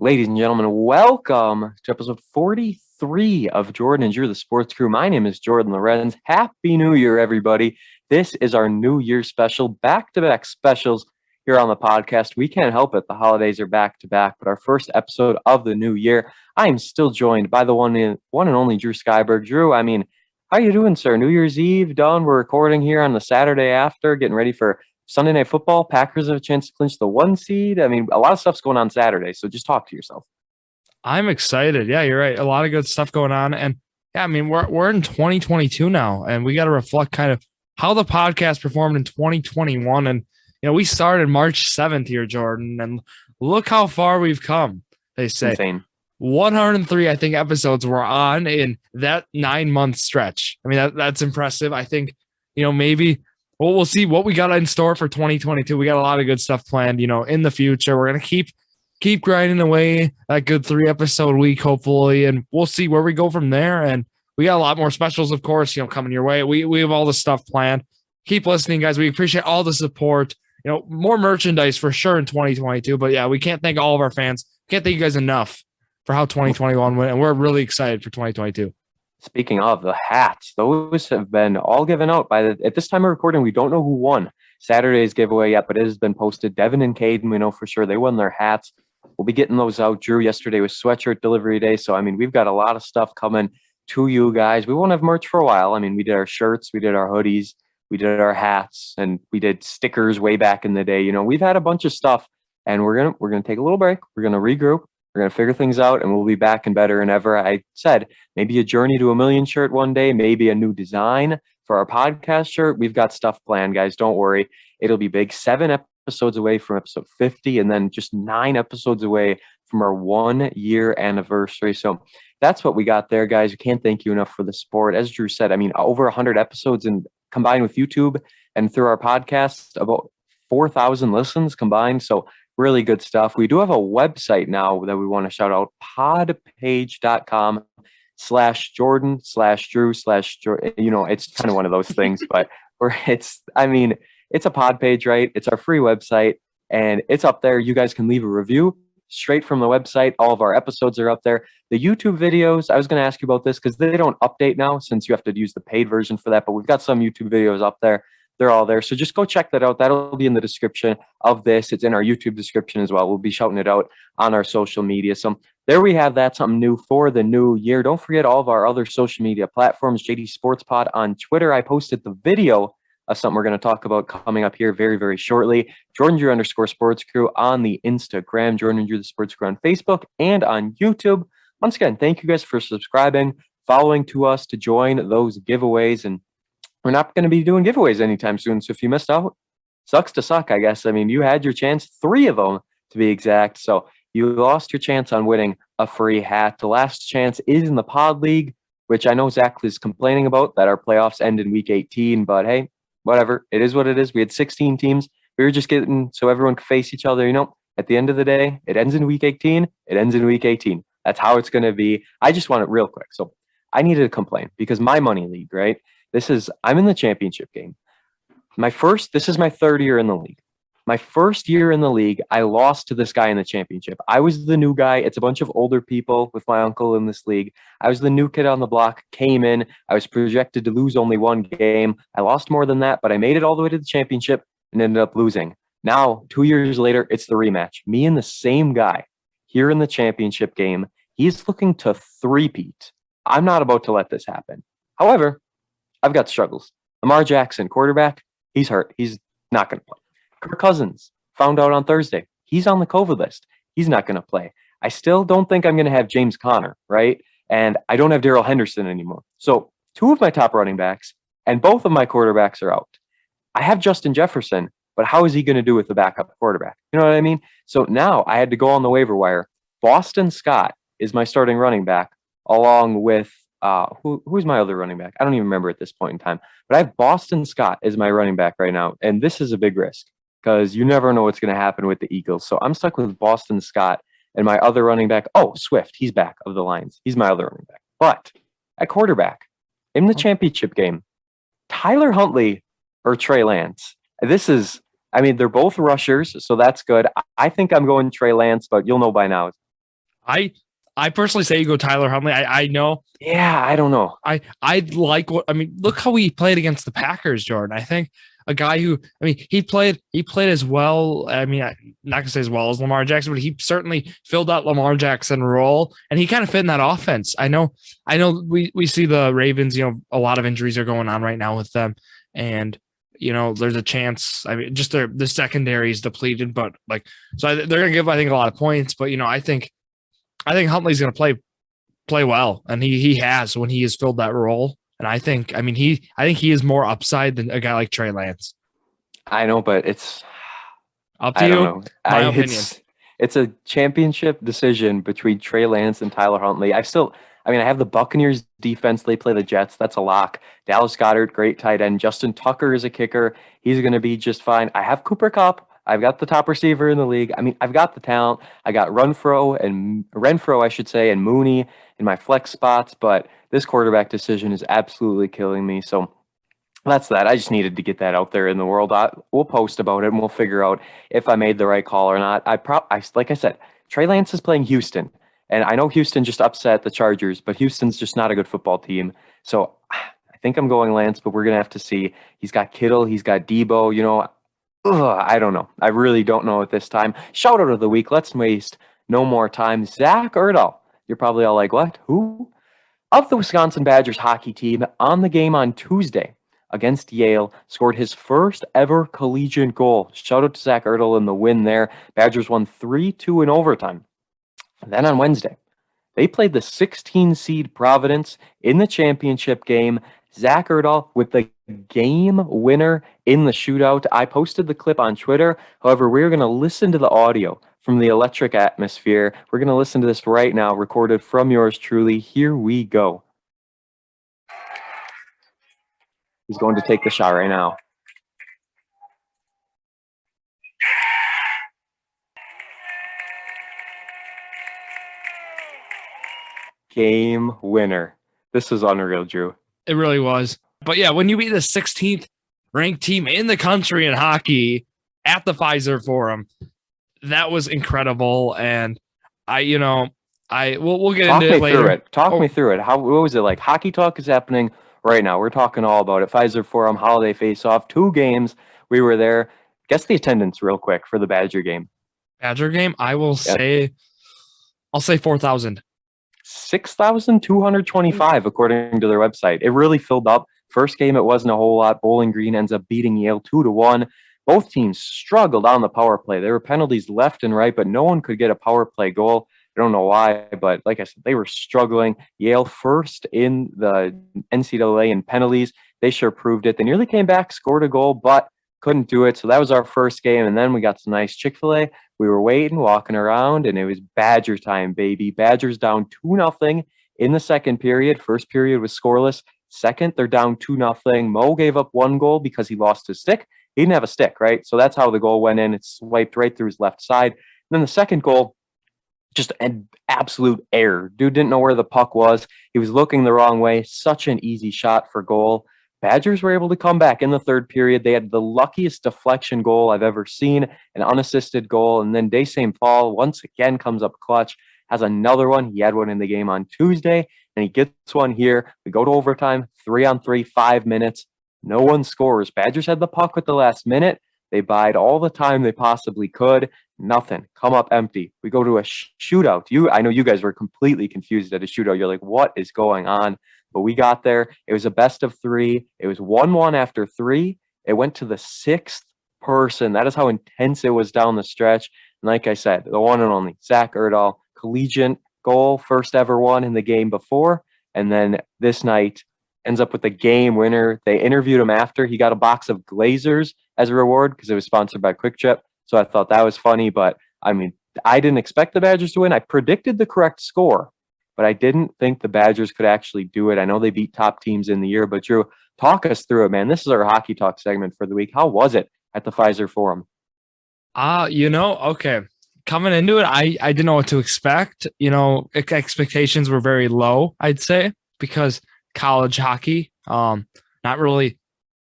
Ladies and gentlemen, welcome to episode 43 of Jordan and Drew, the Sports Crew. My name is Jordon Lawrenz. Happy New Year, everybody. This is our New Year special, back-to-back specials here on the podcast. We can't help it. The holidays are back-to-back, but our first episode of the new year, I am still joined by the one and only Drew Skyberg. Drew, how you doing, sir? New Year's Eve done. We're recording here on the Saturday after, getting ready for Sunday Night Football. Packers have a chance to clinch the 1 seed. A lot of stuff's going on Saturday, so just talk to yourself. I'm excited. Yeah, you're right. A lot of good stuff going on. And yeah, we're in 2022 now, and we got to reflect kind of how the podcast performed in 2021. And, we started March 7th here, Jordan, and look how far we've come. They say Insane. 103, I think, episodes we're on in that 9-month stretch. That's impressive. I think, maybe we'll see what we got in store for 2022. We got a lot of good stuff planned, in the future. We're going to keep grinding away a good 3-episode week, hopefully, and we'll see where we go from there. And we got a lot more specials, of course, coming your way. We have all the stuff planned. Keep listening, guys. We appreciate all the support. More merchandise for sure in 2022. But yeah, we can't thank all of our fans. Can't thank you guys enough for how 2021 went, and we're really excited for 2022. Speaking of the hats, those have been all given out at this time of recording. We don't know who won Saturday's giveaway yet, but it has been posted. Devin and Caden, we know for sure they won their hats. We'll be getting those out. Drew, yesterday was sweatshirt delivery day. So, we've got a lot of stuff coming to you guys. We won't have merch for a while. We did our shirts, we did our hoodies, we did our hats, and we did stickers way back in the day. We've had a bunch of stuff, and we're going to take a little break. We're going to regroup. We're going to figure things out, and we'll be back and better than ever. I said maybe a Journey to a Million shirt one day, maybe a new design for our podcast shirt. We've got stuff planned, guys. Don't worry. It'll be big. 7 episodes away from episode 50, and then just 9 episodes away from our 1-year anniversary. So that's what we got there, guys. We can't thank you enough for the support. As Drew said, over 100 episodes, and combined with YouTube and through our podcast, about 4,000 listens combined. So really good stuff. We do have a website now that we want to shout out, podpage.com/Jordan/Drew/Jordan. It's kind of one of those things, but it's a pod page, right? It's our free website, and it's up there. You guys can leave a review straight from the website. All of our episodes are up there. The YouTube videos, I was going to ask you about this because they don't update now since you have to use the paid version for that, but we've got some YouTube videos up there. They're all there. So just go check that out. That'll be in the description of this. It's in our YouTube description as well. We'll be shouting it out on our social media. So there we have that, something new for the new year. Don't forget all of our other social media platforms, JD Sports Pod on Twitter. I posted the video of something we're going to talk about coming up here very, very shortly. Jordan Drew _Sports Crew on the Instagram, Jordan Drew the Sports Crew on Facebook and on YouTube. Once again, thank you guys for subscribing, following to us to join those giveaways. And we're not going to be doing giveaways anytime soon. So if you missed out, sucks to suck, I guess. You had your chance, 3 of them to be exact. So you lost your chance on winning a free hat. The last chance is in the Pod League, which I know Zach is complaining about, that our playoffs end in week 18. But hey, whatever. It is what it is. We had 16 teams. We were just getting so everyone could face each other. At the end of the day, it ends in week 18. It ends in week 18. That's how it's going to be. I just want it real quick. So I needed to complain because my money league, right? I'm in the championship game. This is my 3rd year in the league. My 1st year in the league, I lost to this guy in the championship. I was the new guy. It's a bunch of older people with my uncle in this league. I was the new kid on the block, came in. I was projected to lose only 1 game. I lost more than that, but I made it all the way to the championship and ended up losing. Now, 2 years later, it's the rematch. Me and the same guy here in the championship game. He's looking to three-peat. I'm not about to let this happen. However, I've got struggles. Lamar Jackson, quarterback, he's hurt. He's not going to play. Kirk Cousins, found out on Thursday. He's on the COVID list. He's not going to play. I still don't think I'm going to have James Conner, right? And I don't have Darrell Henderson anymore. So 2 of my top running backs and both of my quarterbacks are out. I have Justin Jefferson, but how is he going to do with the backup quarterback? You know what I mean? So now I had to go on the waiver wire. Boston Scott is my starting running back, along with who's my other running back? I don't even remember at this point in time. But I have Boston Scott as my running back right now, and this is a big risk because you never know what's going to happen with the Eagles. So I'm stuck with Boston Scott and my other running back. Oh, Swift, he's back of the Lions. He's my other running back. But at quarterback, in the championship game, Tyler Huntley or Trey Lance. They're both rushers, so that's good. I think I'm going Trey Lance, but you'll know by now I personally say you go Tyler Huntley. I know. Yeah, I don't know. I like what I mean. Look how he played against the Packers, Jordan. I think a guy who he played as well. I mean, I'm not gonna say as well as Lamar Jackson, but he certainly filled out Lamar Jackson role, and he kind of fit in that offense. I know. We see the Ravens. A lot of injuries are going on right now with them, and there's a chance. I mean, just the secondary is depleted, but they're gonna give a lot of points. But I think Huntley's going to play well, and he has when he has filled that role. And I think he is more upside than a guy like Trey Lance. I know, but it's up to you. Don't know. My opinion. It's a championship decision between Trey Lance and Tyler Huntley. I have the Buccaneers defense. They play the Jets. That's a lock. Dallas Goedert, great tight end. Justin Tucker is a kicker. He's going to be just fine. I have Cooper Kupp. I've got the top receiver in the league. I mean, I've got the talent. I got Renfro, and Mooney in my flex spots, but this quarterback decision is absolutely killing me. So that's that. I just needed to get that out there in the world. We'll post about it, and we'll figure out if I made the right call or not. Like I said, Trey Lance is playing Houston, and I know Houston just upset the Chargers, but Houston's just not a good football team. So I think I'm going Lance, but we're going to have to see. He's got Kittle. He's got Debo, I don't know. I really don't know at this time. Shout out of the week. Let's waste no more time. Zach Erdahl. You're probably all like, what? Who? Of the Wisconsin Badgers hockey team on the game on Tuesday against Yale, scored his first ever collegiate goal. Shout out to Zach Erdahl in the win there. Badgers won 3-2 in overtime. Then on Wednesday, they played the 16 seed Providence in the championship game. Zach Erdahl with the game winner in the shootout. I posted the clip on Twitter. However, we're going to listen to the audio from the electric atmosphere. We're going to listen to this right now, recorded from yours truly. Here we go. He's going to take the shot right now. Game winner. This is unreal, Drew. It really was. But yeah, when you beat the 16th ranked team in the country in hockey at the Pfizer Forum, that was incredible. And we'll get into it later. Talk me through it. What was it like? Hockey talk is happening right now. We're talking all about it. Pfizer Forum, holiday face-off, 2 games. We were there. Guess the attendance real quick for the Badger game. Badger game? I will say, I'll say 4,000. 6,225 according to their website. It really filled up. First game, it wasn't a whole lot. Bowling Green ends up beating Yale 2-1. Both teams struggled on the power play. There were penalties left and right, but no one could get a power play goal. I don't know why, but like I said, they were struggling. Yale first in the NCAA in penalties. They sure proved it. They nearly came back, scored a goal, but couldn't do it. So that was our first game. And then we got some nice Chick-fil-A. We were waiting, walking around, and it was Badger time, baby. Badgers down 2-0 in the second period. First period was scoreless. Second, they're down 2-0. Mo gave up 1 goal because he lost his stick. He didn't have a stick, right? So that's how the goal went in. It swiped right through his left side. And then the second goal, just an absolute error. Dude didn't know where the puck was. He was looking the wrong way. Such an easy shot for goal. Badgers were able to come back in the third period. They had the luckiest deflection goal I've ever seen, an unassisted goal. And then Daysame Fall once again comes up clutch, has another one. He had one in the game on Tuesday, and he gets one here. We go to overtime, 3-on-3, 5 minutes. No one scores. Badgers had the puck with the last minute. They bide all the time they possibly could. Nothing. Come up empty. We go to a shootout. I know you guys were completely confused at a shootout. You're like, what is going on? But we got there. It was a best of 3. It was 1-1 after 3. It went to the 6th person. That is how intense it was down the stretch. And like I said, the one and only Zach Erdahl, collegiate goal, first ever one in the game before. And then this night ends up with the game winner. They interviewed him after. He got a box of Glazers as a reward because it was sponsored by Quick Trip. So I thought that was funny. But I mean, I didn't expect the Badgers to win. I predicted the correct score, but I didn't think the Badgers could actually do it. I know they beat top teams in the year, but Drew, talk us through it, man. This is our hockey talk segment for the week. How was it at the Pfizer Forum? Okay. Coming into it, I didn't know what to expect. Expectations were very low, I'd say, because college hockey, not really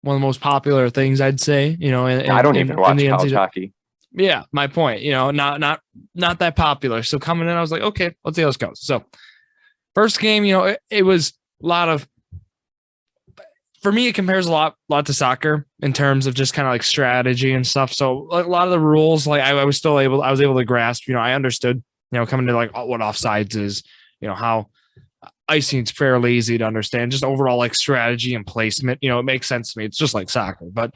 one of the most popular things, I'd say. I don't even watch college hockey. Yeah, my point. Not that popular. So coming in, I was like, okay, let's see how this goes. So first game, it was a lot of. For me, it compares a lot to soccer in terms of just kind of like strategy and stuff. So a lot of the rules, like I was able to grasp. I understood. Coming to like what offsides is. How icing's fairly easy to understand. Just overall like strategy and placement. It makes sense to me. It's just like soccer, but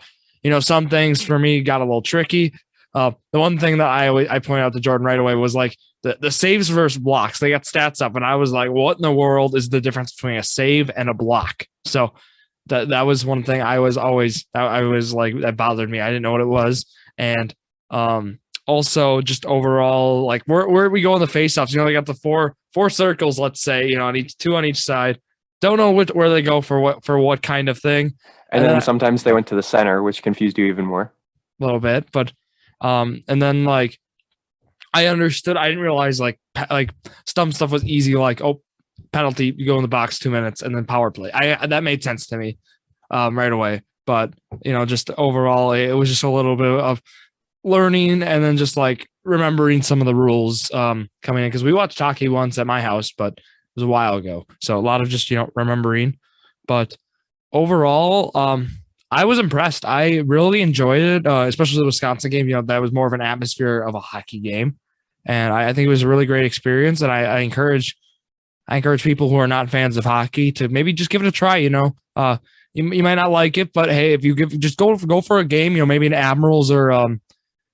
some things for me got a little tricky. The one thing that I pointed out to Jordan right away was like the saves versus blocks. They got stats up, and I was like, what in the world is the difference between a save and a block? So that was one thing I was like, that bothered me. I didn't know what it was. And also just overall, like where we go in the faceoffs, they got the four circles, let's say, on two on each side. Don't know where they go for what kind of thing. And then sometimes they went to the center, which confused you even more. A little bit, but and then like I understood. I didn't realize like some stuff was easy, like penalty, you go in the box 2 minutes, and then power play. That made sense to me right away. But just overall, it was just a little bit of learning, and then just like remembering some of the rules coming in, because we watched hockey once at my house, but it was a while ago. So a lot of just remembering. But overall, I was impressed. I really enjoyed it, especially the Wisconsin game. That was more of an atmosphere of a hockey game, and I think it was a really great experience. And I encourage people who are not fans of hockey to maybe just give it a try. You might not like it, but hey, if you just go for a game, maybe an Admirals or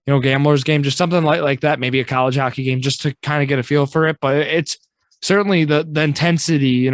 Gamblers game, just something like that, maybe a college hockey game, just to kind of get a feel for it. But it's certainly the intensity,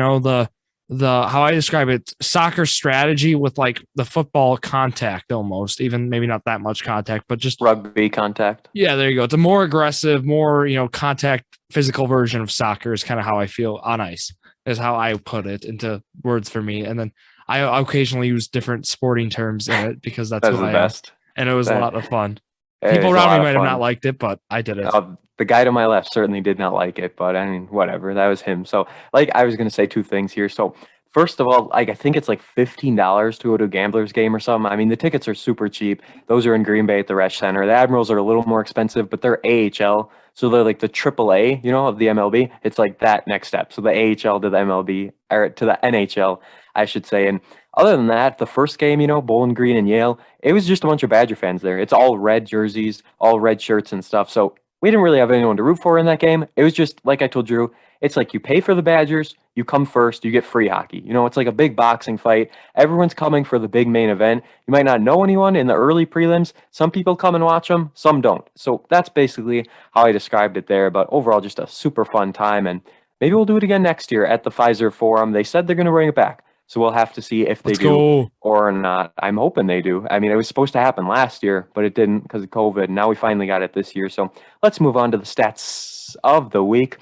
the how I describe it, soccer strategy with like the football contact, almost, even maybe not that much contact, but just rugby contact. Yeah, there you go. It's a more aggressive, more contact, physical version of soccer is kind of how I feel on ice, is how I put it into words for me. And then I occasionally use different sporting terms in it, because that's the best. And it was a lot of fun. It People around me might have not liked it, but I did it. The guy to my left certainly did not like it, but I mean, whatever. That was him. So, like, I was going to say two things here. So, first of all, like, I think it's like $15 to go to a Gamblers game or something. I mean, the tickets are super cheap. Those are in Green Bay at the Resch Center. The Admirals are a little more expensive, but they're AHL. So they're like the AAA, of the MLB. It's like that next step. So the AHL to the MLB, or to the NHL, I should say. And other than that, the first game, Bowling Green and Yale, it was just a bunch of Badger fans there. It's all red jerseys, all red shirts and stuff. So we didn't really have anyone to root for in that game. It was just, like I told Drew, it's like you pay for the Badgers, you come first, you get free hockey. It's like a big boxing fight. Everyone's coming for the big main event. You might not know anyone in the early prelims. Some people come and watch them, some don't. So that's basically how I described it there. But overall, just a super fun time. And maybe we'll do it again next year at the Pfizer Forum. They said they're going to bring it back. So we'll have to see if they do or not. I'm hoping they do. I mean, it was supposed to happen last year, but it didn't because of COVID. Now we finally got it this year. So let's move on to the stats of the week.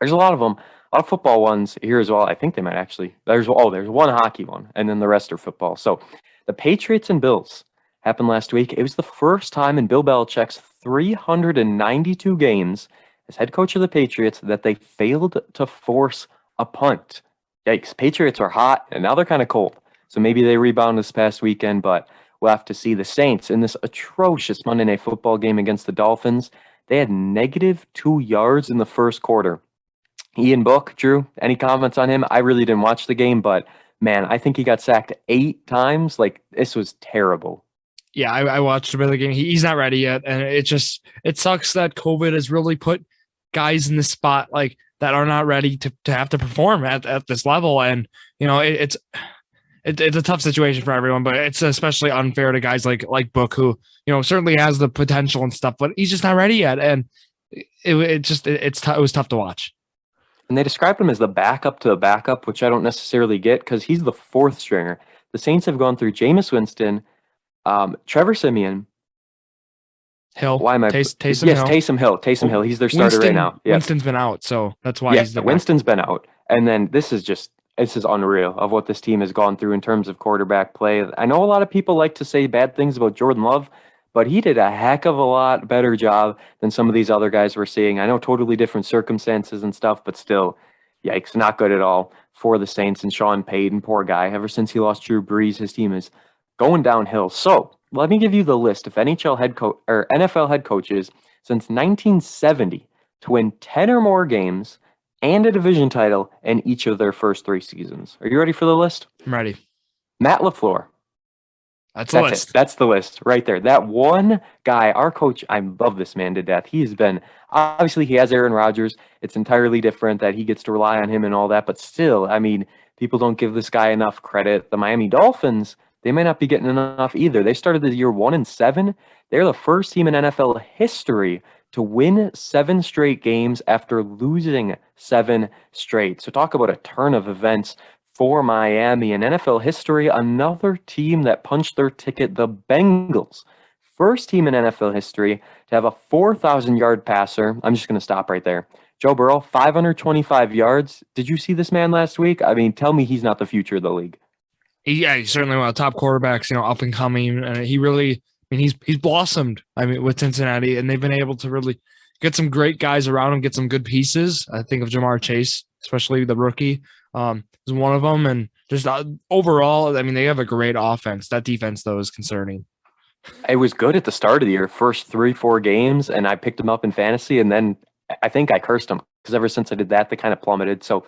There's a lot of them, a lot of football ones here as well. I think they might actually. There's one hockey one, and then the rest are football. So the Patriots and Bills happened last week. It was the first time in Bill Belichick's 392 games as head coach of the Patriots that they failed to force a punt. Yikes, Patriots are hot, and now they're kind of cold. So maybe they rebound this past weekend, but we'll have to see. The Saints in this atrocious Monday Night Football game against the Dolphins, they had -2 yards in the first quarter. Ian Book, Drew, any comments on him? I really didn't watch the game, but man, I think he got sacked 8 times. Like, this was terrible. Yeah, I watched a bit of the game. He's not ready yet, and it sucks that COVID has really put guys in the spot like that are not ready to have to perform at this level. And, it's a tough situation for everyone, but it's especially unfair to guys like Book, who, certainly has the potential and stuff, but he's just not ready yet. And it was tough to watch. And they described him as the backup to the backup, which I don't necessarily get because he's the 4th stringer. The Saints have gone through Jameis Winston, Trevor Siemian, Hill. Why am I? Taysom yes, Hill. Taysom Hill. He's their starter right now. Yeah. Winston's been out, so that's why he's the Winston's been out. And then this is unreal of what this team has gone through in terms of quarterback play. I know a lot of people like to say bad things about Jordan Love, but he did a heck of a lot better job than some of these other guys we're seeing. I know totally different circumstances and stuff, but still, yikes, not good at all for the Saints. And Sean Payton, poor guy, ever since he lost Drew Brees, his team is going downhill. So Let me give you the list of NHL head coach or NFL head coaches since 1970 to win 10 or more games and a division title in each of their first 3 seasons. Are you ready for the list? I'm ready. Matt LaFleur. That's the That's list. it. That's the list right there. That one guy, our coach, I love this man to death. He has been, obviously, he has Aaron Rodgers. It's entirely different that he gets to rely on him and all that. But still, I mean, people don't give this guy enough credit. The Miami Dolphins, they may not be getting enough either. They started the year 1-7. They're the first team in NFL history to win 7 straight games after losing 7 straight. So talk about a turn of events for Miami. In NFL history, another team that punched their ticket, the Bengals. First team in NFL history to have a 4,000-yard passer. I'm just going to stop right there. Joe Burrow, 525 yards. Did you see this man last week? I mean, tell me he's not the future of the league. He's certainly one of the top quarterbacks, up and coming. And he really, he's blossomed, with Cincinnati, and they've been able to really get some great guys around him, get some good pieces. I think of Jamar Chase, especially the rookie. Is one of them, and just overall, they have a great offense. That defense, though, is concerning. It was good at the start of the year, first 3-4 games, and I picked him up in fantasy, and then I think I cursed him because ever since I did that, they kind of plummeted. So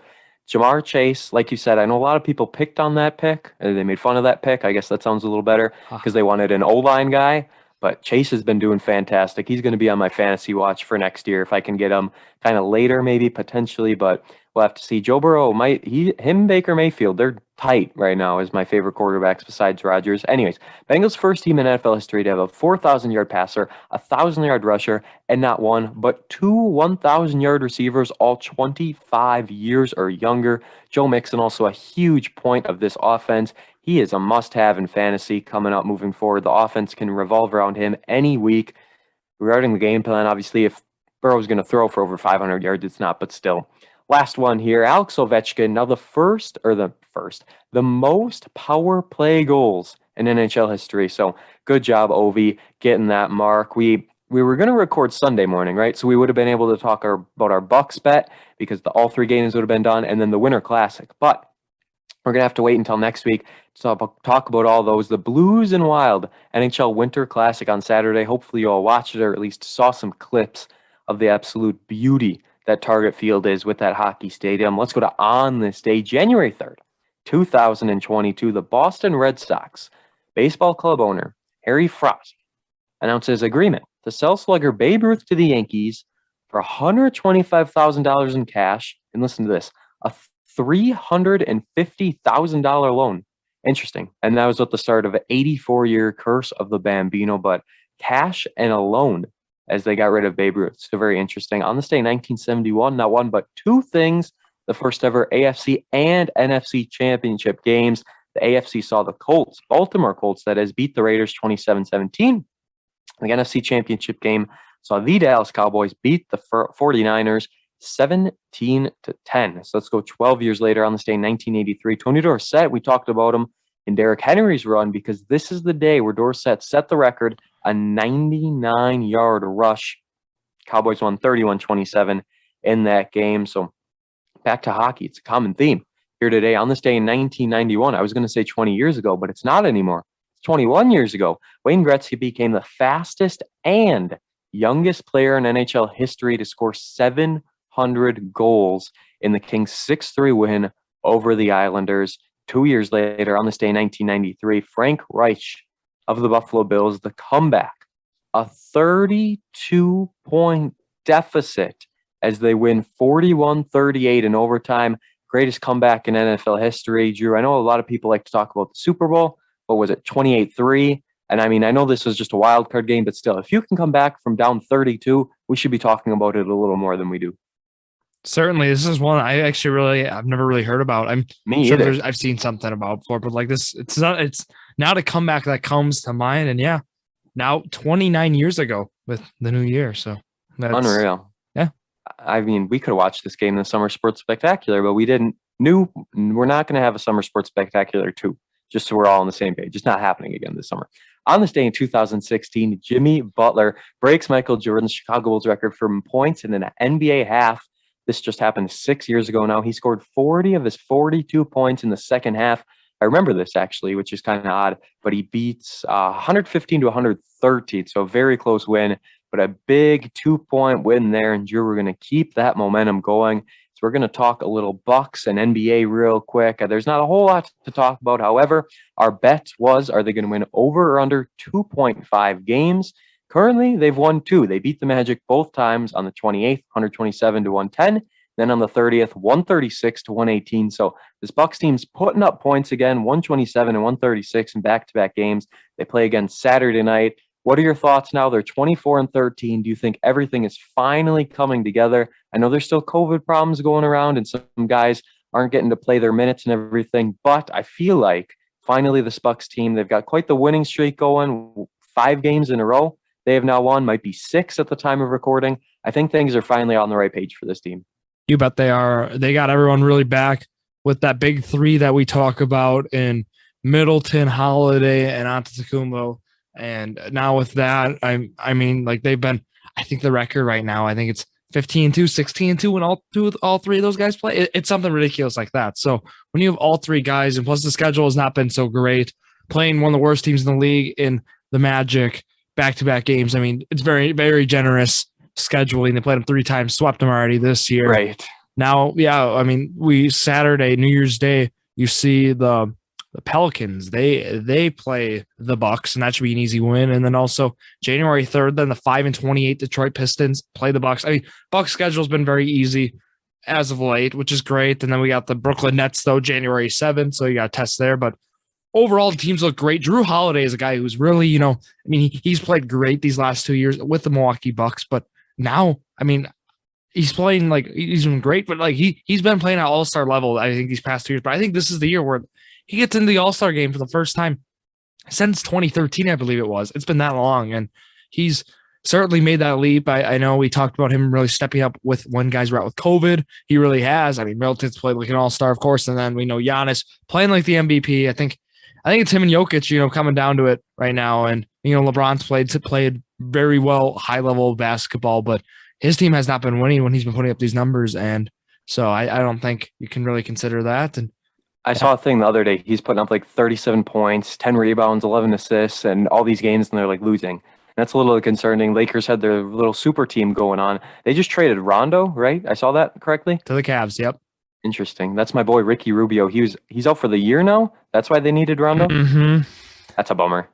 Jamar Chase, like you said, I know a lot of people picked on that pick, and they made fun of that pick. I guess that sounds a little better because they wanted an O-line guy, but Chase has been doing fantastic. He's going to be on my fantasy watch for next year if I can get him kind of later, maybe potentially, but we'll have to see. Joe Burrow Baker Mayfield, they're tight right now as my favorite quarterbacks besides Rodgers. Anyways, Bengals first team in NFL history to have a 4,000-yard passer, a 1,000-yard rusher, and not one, but 2 1,000-yard receivers, all 25 years or younger. Joe Mixon also a huge point of this offense. He is a must-have in fantasy coming up moving forward. The offense can revolve around him any week. Regarding the game plan, obviously, if Burrow's going to throw for over 500 yards, it's not, but still. Last one here, Alex Ovechkin, now the most power play goals in NHL history. So good job, Ovi, getting that mark. We were going to record Sunday morning, right? So we would have been able to talk about our Bucks bet because all 3 games would have been done, and then the Winter Classic. But we're going to have to wait until next week to talk about all those. The Blues and Wild NHL Winter Classic on Saturday. Hopefully you all watched it or at least saw some clips of the absolute beauty that Target Field is with that hockey stadium. Let's go to on this day, January 3rd, 2022. The Boston Red Sox baseball club owner, Harry Frost, announces agreement to sell slugger Babe Ruth to the Yankees for $125,000 in cash. And listen to this, a $350,000 loan. Interesting. And that was at the start of an 84-year curse of the Bambino, but cash and a loan as they got rid of Babe Ruth. So very interesting. On this day, 1971, not one, but 2 things. The first ever AFC and NFC championship games. The AFC saw the Colts, Baltimore Colts, that is, beat the Raiders 27-17. The NFC championship game saw the Dallas Cowboys beat the 49ers 17-10. So let's go 12 years later on this day, 1983. Tony Dorsett, we talked about him in Derrick Henry's run because this is the day where Dorsett set the record, a 99-yard rush. Cowboys won 31-27 in that game. So back to hockey. It's a common theme here today. On this day in 1991, I was going to say 20 years ago, but it's not anymore. It's 21 years ago. Wayne Gretzky became the fastest and youngest player in NHL history to score 700 goals in the Kings' 6-3 win over the Islanders. 2 years later, on this day in 1993, Frank Reich of the Buffalo Bills, the comeback, a 32-point deficit as they win 41-38 in overtime. Greatest comeback in NFL history. Drew, I know a lot of people like to talk about the Super Bowl, but was it 28-3? And I know this was just a wild card game, but still, if you can come back from down 32, we should be talking about it a little more than we do. Certainly, this is one I've never really heard about. I'm Me sure either. I've seen something about before, but like this, it's not a comeback that comes to mind. And yeah, now 29 years ago with the new year. So that's Unreal. Yeah. We could have watched this game in the Summer Sports Spectacular, but we didn't. We're not going to have a Summer Sports Spectacular 2, just so we're all on the same page. It's not happening again this summer. On this day in 2016, Jimmy Butler breaks Michael Jordan's Chicago Bulls record for points in an NBA half. This just happened 6 years ago now. He scored 40 of his 42 points in the second half I remember this actually, which is kind of odd, but he beats 115 to 113. So a very close win, but a big 2-point win there. And Drew, we're going to keep that momentum going. So we're going to talk a little Bucks and NBA real quick. There's not a whole lot to talk about. However, our bet was, are they going to win over or under 2.5 games? Currently, they've won 2. They beat the Magic both times on the 28th, 127 to 110. Then on the 30th, 136 to 118. So this Bucks team's putting up points again, 127 and 136 in back-to-back games. They play again Saturday night. What are your thoughts now? They're 24-13. Do you think everything is finally coming together? I know there's still COVID problems going around and some guys aren't getting to play their minutes and everything, but I feel like finally this Bucks team, they've got quite the winning streak going, 5 games in a row. They have now won, might be 6 at the time of recording. I think things are finally on the right page for this team. You bet they are. They got everyone really back with that big 3 that we talk about in Middleton, Holiday, and Antetokounmpo. And now with that, I mean, like they've been, I think the record right now, I think it's 15-2, 16-2 when all 3 of those guys play. It's something ridiculous like that. So when you have all 3 guys, and plus the schedule has not been so great, playing one of the worst teams in the league in the Magic back-to-back games, I mean, it's very, very generous scheduling. They played them 3 times, swept them already this year. Right. Now, yeah, I mean, Saturday, New Year's Day, you see the Pelicans, they play the Bucks, and that should be an easy win. And then also January 3rd, then the 5-28 Detroit Pistons play the Bucks. I mean, Bucks schedule's been very easy as of late, which is great. And then we got the Brooklyn Nets, though, January 7th, so you got a test there. But overall, the teams look great. Drew Holiday is a guy who's really, I mean, he's played great these last 2 years with the Milwaukee Bucks, but now, I mean, he's playing like he's been great, but like he's been playing at all-star level, I think, these past 2 years. But I think this is the year where he gets into the all-star game for the first time since 2013, I believe it was. It's been that long, and he's certainly made that leap. I know we talked about him really stepping up with when guys were out with COVID. He really has. I mean, Middleton's played like an all-star, of course, and then we know Giannis playing like the MVP. I think it's him and Jokic, coming down to it right now. And LeBron's played very well, high level basketball, but his team has not been winning when he's been putting up these numbers, and so I don't think you can really consider that. And I saw a thing the other day. He's putting up like 37 points, 10 rebounds, 11 assists, and all these games, and they're like losing. And that's a little concerning. Lakers had their little super team going on. They just traded Rondo, right? I saw that correctly? To the Cavs, yep. Interesting. That's my boy Ricky Rubio. He's out for the year now. That's why they needed Rondo. Mm-hmm. That's a bummer.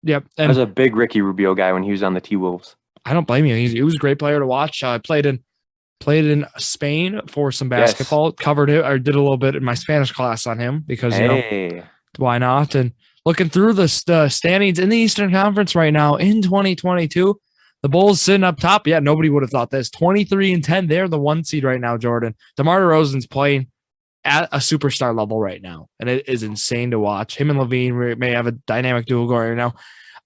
Yep. I was a big Ricky Rubio guy when he was on the T-Wolves. I don't blame you. He was a great player to watch. I played in Spain for some basketball. Yes. Covered it. I did a little bit in my Spanish class on him because why not? And looking through the standings in the Eastern Conference right now in 2022, the Bulls sitting up top. Yeah, nobody would have thought this. 23-10. They're the 1 seed right now, Jordan. DeMar DeRozan's playing at a superstar level right now, and it is insane to watch. Him and Levine may have a dynamic duo going right now.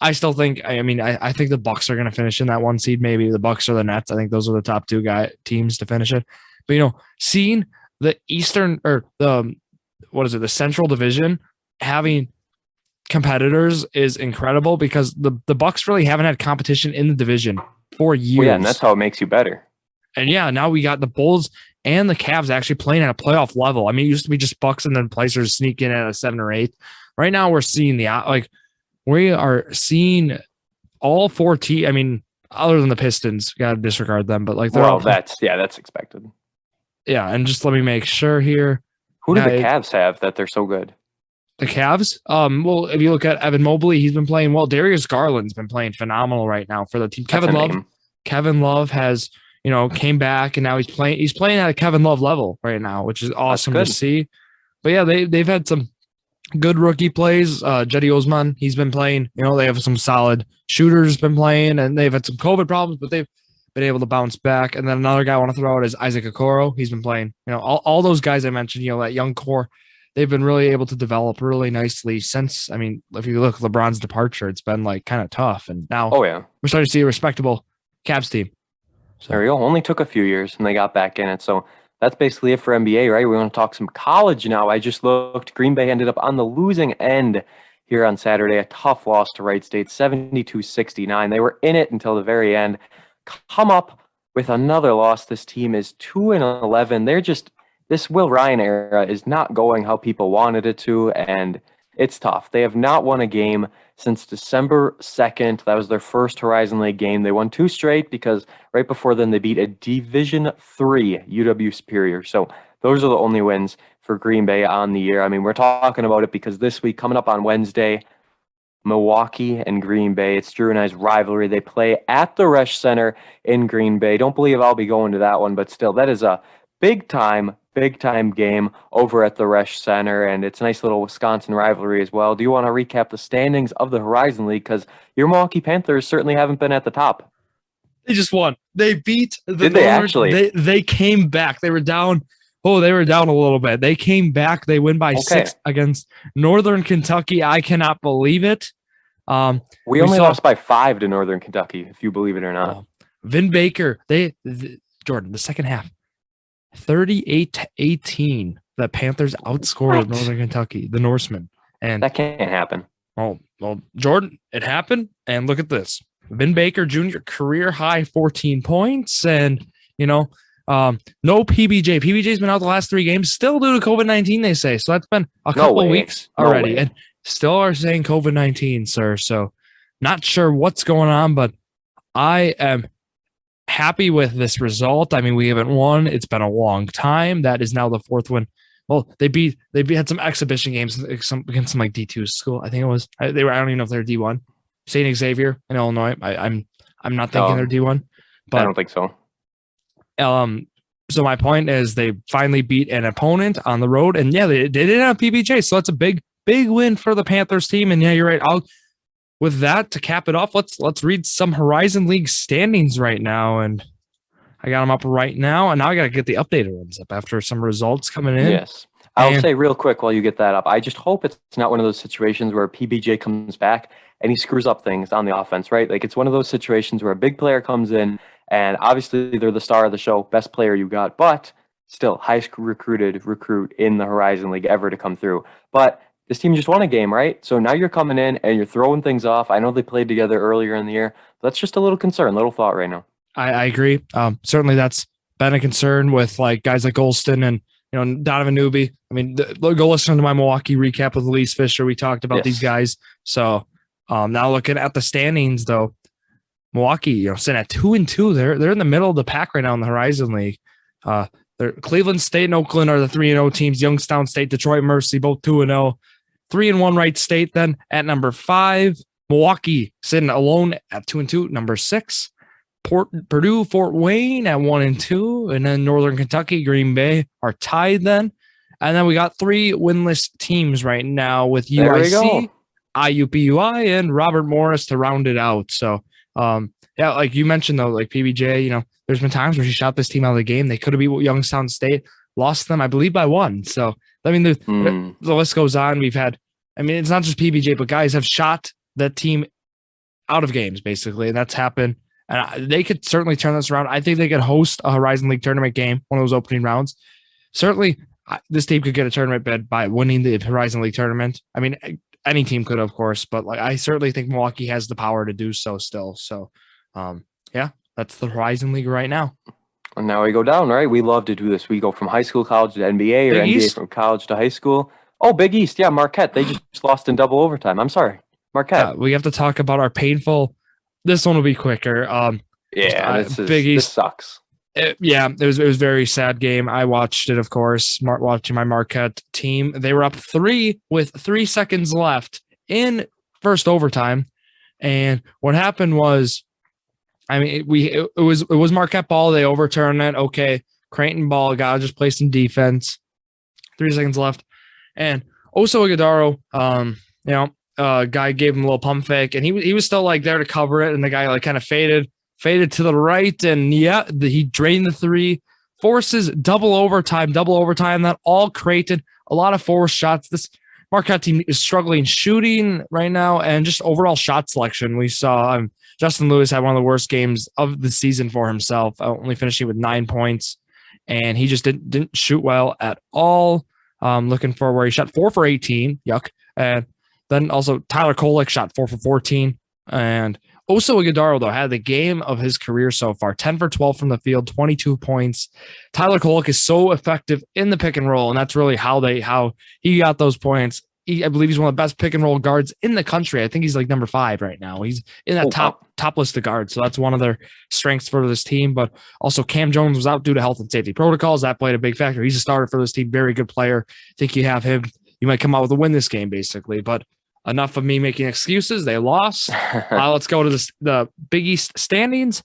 I still think, I think the Bucks are going to finish in that 1 seed. Maybe the Bucks or the Nets. I think those are the top 2 teams to finish it. But, seeing the Eastern or the Central Division having competitors is incredible because the Bucks really haven't had competition in the division for years. Well, yeah, and that's how it makes you better. And yeah, now we got the Bulls and the Cavs actually playing at a playoff level. I mean, it used to be just Bucks and then Pacers sneak in at a 7 or 8. Right now we're seeing we are seeing all 4 teams. I mean, other than the Pistons, got to disregard them, but that's expected. Yeah, and just let me make sure here. Who do the Cavs have that they're so good? The Cavs? Well, if you look at Evan Mobley, he's been playing well. Darius Garland's been playing phenomenal right now for the team. Kevin Love has, came back, and now he's playing at a Kevin Love level right now, which is awesome to see. But yeah, they've had some good rookie plays. Jetty Osman, he's been playing. They have some solid shooters been playing, and they've had some COVID problems, but they've been able to bounce back. And then another guy I want to throw out is Isaac Okoro. He's been playing. All those guys I mentioned, that young core, they've been really able to develop really nicely since, if you look at LeBron's departure, it's been kind of tough. And now we're starting to see a respectable Cavs team. So there we go. Only took a few years and they got back in it. So that's basically it for NBA, right? We want to talk some college now. I just looked. Green Bay ended up on the losing end here on Saturday. A tough loss to Wright State, 72-69. They were in it until the very end. Come up with another loss. This team is 2-11. this Will Ryan era is not going how people wanted it to, and it's tough. They have not won a game since December 2nd. That was their first Horizon League game. They won 2 straight because right before then they beat a Division III UW Superior. So those are the only wins for Green Bay on the year. I mean, we're talking about it because this week, coming up on Wednesday, Milwaukee and Green Bay. It's Drew and I's rivalry. They play at the Resch Center in Green Bay. Don't believe I'll be going to that one, but still, that is a big time game over at the Resch Center, and it's a nice little Wisconsin rivalry as well. Do you want to recap the standings of the Horizon League? Because your Milwaukee Panthers certainly haven't been at the top. They just won. They beat the Did they actually? They came back. They were down. Oh, they were down a little bit. They came back. They win by 6 against Northern Kentucky. I cannot believe it. We only lost by 5 to Northern Kentucky, if you believe it or not. Vin Baker, Jordan, the second half, 38-18. The Panthers outscored Northern Kentucky, the Norsemen. And that can't happen. Oh, well, Jordan, it happened. And look at this. Vin Baker Jr., career high 14 points. And, no PBJ. PBJ's been out the last 3 games, still due to COVID-19, they say. So that's been a couple of weeks already. And still are saying COVID-19, sir. So not sure what's going on, but I am happy with this result. I mean, we haven't won. It's been a long time. That is now the 4th win. Well, they had some exhibition games against some like D2 school. I think it was. I don't even know if they're D1. St. Xavier in Illinois. I'm not thinking they're D1. But I don't think so. So my point is they finally beat an opponent on the road, and yeah, they didn't have PBJ, so that's a big win for the Panthers team. And yeah, you're right. With that to cap it off, let's read some Horizon League standings right now, and I got them up right now, and now I got to get the updated ones up after some results coming in. Yes. I'll say real quick while you get that up, I just hope it's not one of those situations where PBJ comes back and he screws up things on the offense, right? Like it's one of those situations where a big player comes in and obviously they're the star of the show, best player you got, but still highest recruited recruit in the Horizon League ever to come through. But this team just won a game, right? So now you're coming in and you're throwing things off. I know they played together earlier in the year. That's just a little concern, little thought right now. I agree. Certainly that's been a concern with like guys like Golston and Donovan Newby. I mean, go listen to my Milwaukee recap with Elise Fisher. We talked about these guys. So now looking at the standings, though, Milwaukee, sitting at 2-2. They're in the middle of the pack right now in the Horizon League. Cleveland State and Oakland are the 3-0 teams. Youngstown State, Detroit Mercy, both 2-0. 3-1 Wright State then at number 5. Milwaukee sitting alone at 2-2, number 6. Purdue, Fort Wayne at 1-2, and then Northern Kentucky, Green Bay are tied then. And then we got 3 winless teams right now with UIC, IUPUI, and Robert Morris to round it out. So, yeah, like you mentioned though, like PBJ, there's been times where she shot this team out of the game. They could have beat Youngstown State, lost them, I believe, by 1. So, I mean, the list goes on. We've had, it's not just PBJ, but guys have shot that team out of games basically, and that's happened. And they could certainly turn this around. I think they could host a Horizon League tournament game, one of those opening rounds. Certainly, this team could get a tournament bid by winning the Horizon League tournament. I mean, any team could, of course, but I certainly think Milwaukee has the power to do so still. So, yeah, that's the Horizon League right now. And now we go down, right? We love to do this. We go from high school, college to NBA, or Big NBA East? From college to high school. Oh, Big East. Yeah, Marquette. They just lost in double overtime. I'm sorry. Marquette. We have to talk about our painful. This one will be quicker. Big East. This sucks. It was a very sad game. I watched it, of course, watching my Marquette team. They were up 3 with 3 seconds left in first overtime. And what happened was, it was Marquette ball. They overturned it. Okay, Creighton ball. Gotta just play some defense. 3 seconds left. And Oso Ighodaro, guy gave him a little pump fake, and he was still there to cover it, and the guy kind of faded to the right, and he drained the 3, forces double overtime, that all Creighton, a lot of forced shots. This Marquette team is struggling shooting right now, and just overall shot selection. We saw Justin Lewis had one of the worst games of the season for himself, only finishing with 9 points, and he just didn't shoot well at all. Looking for where he shot 4 for 18, yuck, and then also Tyler Kolek shot 4 for 14, and Oso Ighodaro, though, had the game of his career so far. 10 for 12 from the field, 22 points. Tyler Kolek is so effective in the pick and roll, and that's really how he got those points. I believe he's one of the best pick and roll guards in the country. I think he's like number 5 right now. He's in that top list of guards. So that's one of their strengths for this team. But also Cam Jones was out due to health and safety protocols. That played a big factor. He's a starter for this team. Very good player. I think you have him. You might come out with a win this game, basically. But enough of me making excuses. They lost. Let's go to the Big East standings.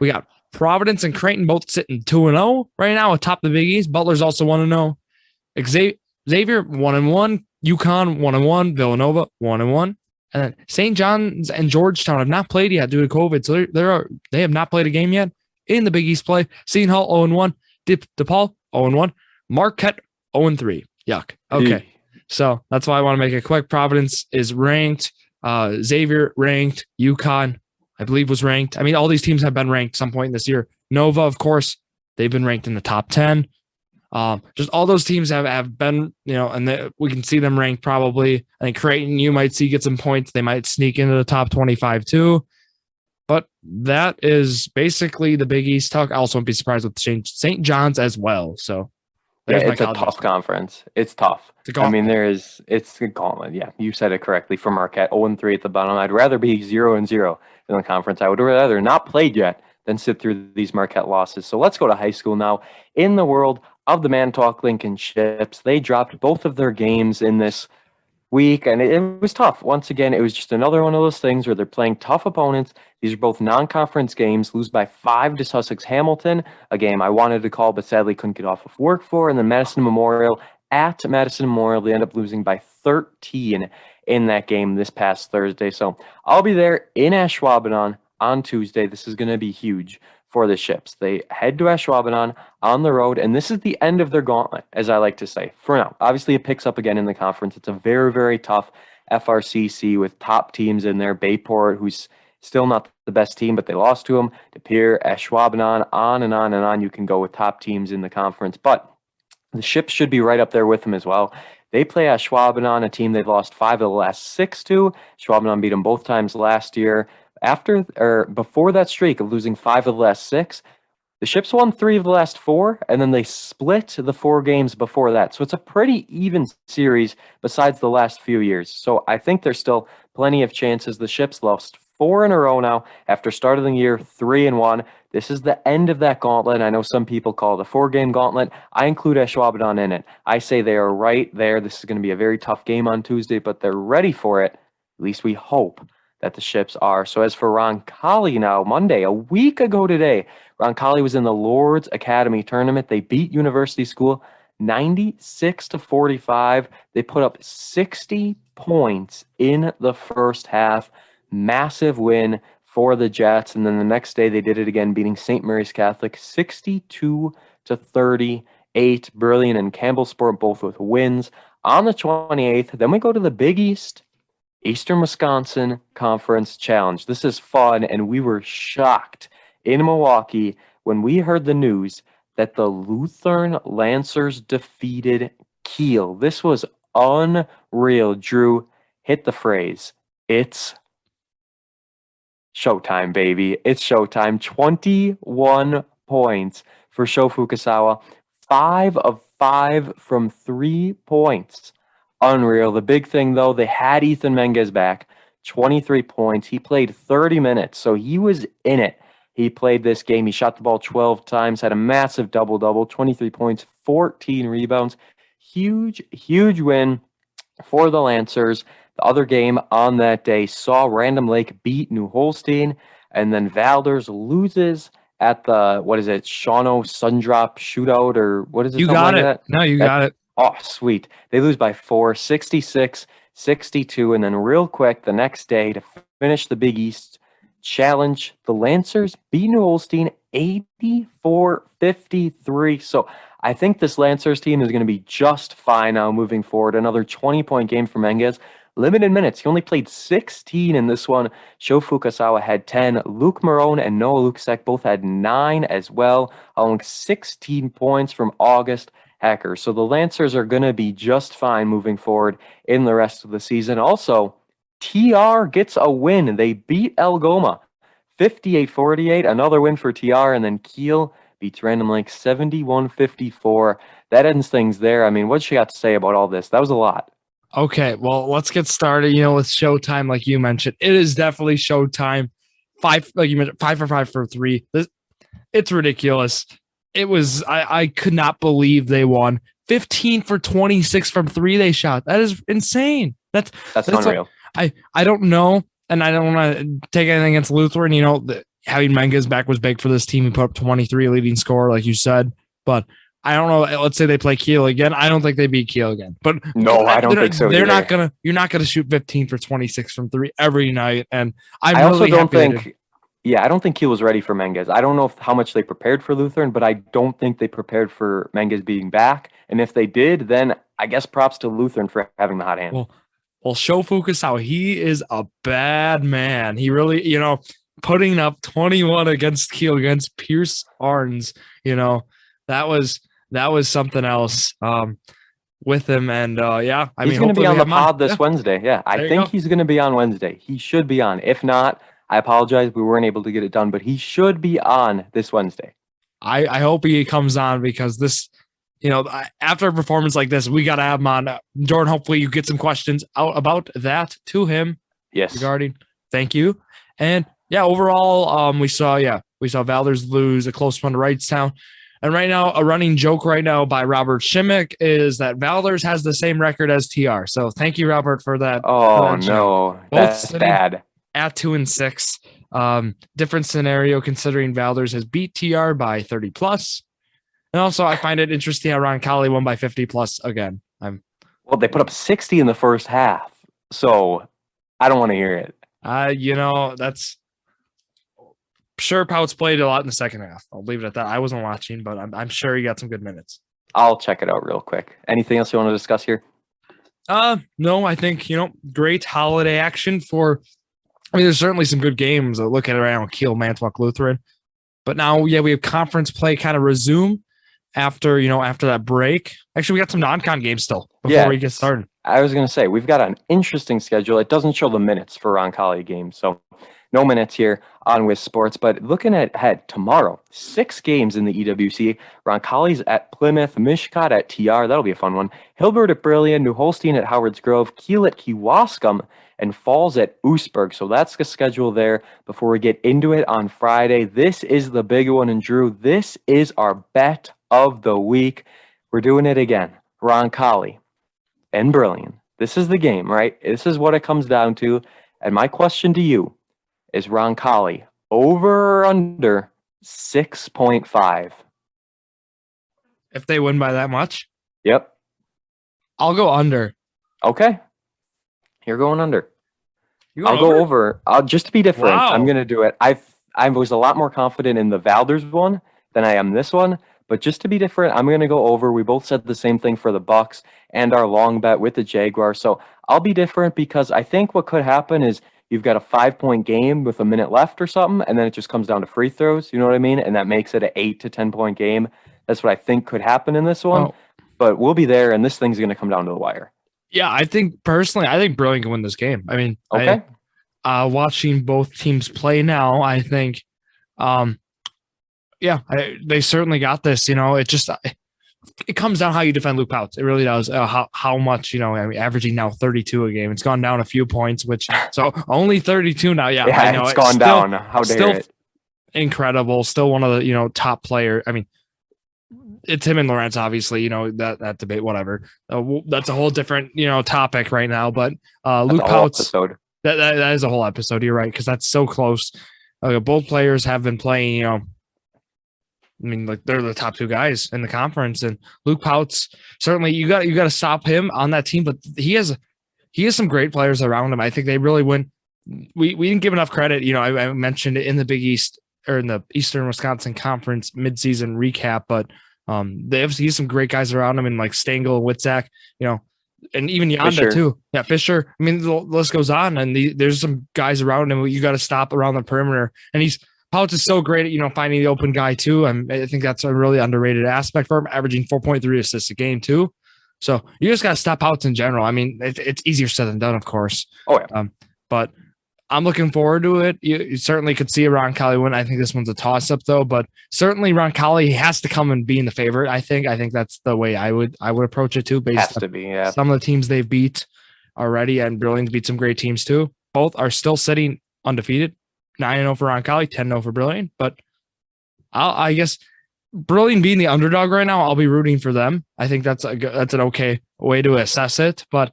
We got Providence and Creighton both sitting 2-0 right now atop the Big East. Butler's also 1-0. Xavier 1-1. UConn 1-1, Villanova 1-1, and then St. John's and Georgetown have not played yet due to COVID, so they have not played a game yet in the Big East play. Seton Hall 0-1, DePaul 0-1, Marquette 0-3. Yuck. Okay, so that's why I want to make it quick. Providence is ranked, Xavier ranked, UConn I believe was ranked. I mean, all these teams have been ranked some point this year. Nova, of course, they've been ranked in the top 10. Just all those teams have been, and we can see them ranked probably. I think Creighton, you might get some points. They might sneak into the top 25 too. But that is basically the Big East talk. I also wouldn't be surprised with St. John's as well. So it's a tough conference. It's tough. I mean, it's a gauntlet. Yeah, you said it correctly. For Marquette, 0-3 at the bottom. I'd rather be 0-0 in the conference. I would rather not played yet than sit through these Marquette losses. So let's go to high school now. In the world of the Man Talk Lincoln Ships, they dropped both of their games in this week, and it was tough. Once again, it was just another one of those things where they're playing tough opponents. These are both non-conference games. Lose by 5 to Sussex Hamilton, a game I wanted to call but sadly couldn't get off of work for. And then Madison Memorial at Madison Memorial, they end up losing by 13 in that game this past Thursday. So I'll be there in Ashwaubenon on Tuesday. This is going to be huge for the Ships. They head to Ashwaubenon on the road, and this is the end of their gauntlet, as I like to say, for now. Obviously, it picks up again in the conference. It's a very, very tough FRCC with top teams in there. Bayport, who's still not the best team, but they lost to them. De Pere, Ashwaubenon, on and on and on. You can go with top teams in the conference, but the Ships should be right up there with them as well. They play Ashwaubenon, a team they've lost 5 of the last 6 to. Ashwaubenon beat them both times last year. Before that streak of losing 5 of the last 6, the Ships won 3 of the last 4, and then they split the 4 games before that. So it's a pretty even series besides the last few years. So I think there's still plenty of chances. The Ships lost 4 in a row now after starting the year 3-1. This is the end of that gauntlet. I know some people call it a 4-game gauntlet. I include Ashwaubenon in it. I say they are right there. This is going to be a very tough game on Tuesday, but they're ready for it. At least we hope that the Ships are. So as for Roncalli now, Monday, a week ago today, Roncalli was in the Lord's Academy tournament. They beat University School 96-45. They put up 60 points in the first half. Massive win for the Jets. And then the next day they did it again, beating St. Mary's Catholic 62-38. Brilliant and Campbell Sport both with wins on the 28th. Then we go to the Big East. Eastern Wisconsin Conference Challenge. This is fun, and we were shocked in Milwaukee when we heard the news that the Lutheran Lancers defeated Kiel. This was unreal. Drew, hit the phrase. It's showtime, baby. It's showtime. 21 points for Sho Fukasawa. 5 of 5 from 3 points. Unreal. The big thing, though, they had Ethan Menges back, 23 points. He played 30 minutes, so he was in it. He played this game. He shot the ball 12 times, had a massive double-double, 23 points, 14 rebounds. Huge, huge win for the Lancers. The other game on that day saw Random Lake beat New Holstein, and then Valders loses at the, Shawano Sundrop shootout, or what is it? You got it. No, you got it. Oh, sweet. They lose by 4, 66-62. And then real quick, the next day to finish the Big East Challenge, the Lancers beat New Holstein 84-53. So I think this Lancers team is going to be just fine now moving forward. Another 20-point game for Menges. Limited minutes. He only played 16 in this one. Sho Fukasawa had 10. Luke Marone and Noah Lukasek both had 9 as well, along 16 points from August Hacker. So the Lancers are going to be just fine moving forward in the rest of the season. Also, TR gets a win. They beat Algoma 58-48. Another win for TR, and then Kiel beats Random Lake 71-54. That ends things there. I mean, what's you got to say about all this? That was a lot. Okay, well, let's get started. With Showtime, like you mentioned, it is definitely Showtime. Like you mentioned, 5 for 5 for 3. It's ridiculous. It was. I could not believe they won. 15 for 26 from 3 they shot. That is insane. That's unreal. I don't know, and I don't want to take anything against Lutheran. Having Menges back was big for this team. He put up 23 leading score, like you said, but I don't know. Let's say they play Kiel again. I don't think they beat Kiel again. But no, I don't think so. They're not gonna. You're not gonna shoot 15 for 26 from 3 every night. And I also don't think. Yeah, I don't think Kiel was ready for Menges. I don't know how much they prepared for Lutheran, but I don't think they prepared for Menges being back. And if they did, then I guess props to Lutheran for having the hot hand. Well, show Fucus how he is a bad man. He really, putting up 21 against Kiel against Pierce Arns. That was something else with him. And he's going to be on the pod this Wednesday. Yeah, I think he's going to be on Wednesday. He should be on. If not, I apologize. We weren't able to get it done, but he should be on this Wednesday. I hope he comes on because this, after a performance like this, we got to have him on. Jordan, hopefully you get some questions out about that to him. Yes. Regarding, thank you. And overall, we saw Valders lose a close one to Wrightstown. And right now, a running joke right now by Robert Shimmick is that Valders has the same record as TR. So thank you, Robert, for that. Oh, no. That's bad. At 2-6. Different scenario considering Valders has beat TR by 30 plus. And also, I find it interesting how Roncalli won by 50 plus again. Well, they put up 60 in the first half. So I don't want to hear it. That's sure Pouts played a lot in the second half. I'll leave it at that. I wasn't watching, but I'm sure he got some good minutes. I'll check it out real quick. Anything else you want to discuss here? No, I think, great holiday action there's certainly some good games. Look at it around Kiel, Manitowoc, Lutheran. But now, we have conference play kind of resume after that break. Actually, we got some non-con games still before we get started. I was going to say, we've got an interesting schedule. It doesn't show the minutes for Roncalli games, so no minutes here on Wiz Sports. But looking ahead, tomorrow, 6 games in the EWC. Roncalli's at Plymouth, Mishkot at TR. That'll be a fun one. Hilbert at Brilliant, New Holstein at Howards Grove, Kiel at Kewaskum, and Falls at Oostburg. So that's the schedule there before we get into it on Friday. This is the big one, and Drew, this is our bet of the week. We're doing it again. Roncalli and Brilliant. This is the game, right? This is what it comes down to. And my question to you is Roncalli over or under 6.5? If they win by that much? Yep. I'll go under. Okay. You're going under. I'll go over. Just to be different, wow. I'm going to do it. I was a lot more confident in the Valders one than I am this one. But just to be different, I'm going to go over. We both said the same thing for the Bucks and our long bet with the Jaguars. So I'll be different because I think what could happen is you've got a 5-point game with a minute left or something, and then it just comes down to free throws. You know what I mean? And that makes it an 8 to 10 point game. That's what I think could happen in this one. Oh. But we'll be there, and this thing's going to come down to the wire. Yeah, I think Brilliant can win this game. I mean, okay. Watching both teams play now, I think, they certainly got this. It comes down how you defend Luke Pouts. It really does. How much, averaging now 32 a game. It's gone down a few points, so only 32 now. Yeah, I know. It's gone down. How dare it? Incredible. Still one of the, top player. I mean, it's him and Lawrence, obviously, that debate, whatever. That's a whole different, topic right now. But Luke Pouts, that is a whole episode. You're right. Cause that's so close. Both players have been playing, they're the top 2 guys in the conference, and Luke Pouts, certainly you got to stop him on that team, but he has some great players around him. I think they really win. We didn't give enough credit. I mentioned it in the Big East or in the Eastern Wisconsin Conference midseason recap, but he has some great guys around him, and like Stengel, Witzak, and even Yonda Fisher. Too. Yeah, Fisher. I mean, the list goes on, and there's some guys around him you got to stop around the perimeter, and Pouts is so great at, finding the open guy too. I think that's a really underrated aspect for him, averaging 4.3 assists a game too. So you just got to stop Pouts in general. I mean, it's easier said than done, of course. Oh, yeah. but I'm looking forward to it. You certainly could see a Roncalli win. I think this one's a toss-up though, but certainly Roncalli has to come and being the favorite. I think that's the way I would approach it too, based on some of the teams they've beat already, and Brilliant's beat some great teams too. Both are still sitting undefeated, 9-0 for Roncalli, 10-0 for Brilliant. But I guess Brilliant being the underdog right now, I'll be rooting for them. I think that's an okay way to assess it. But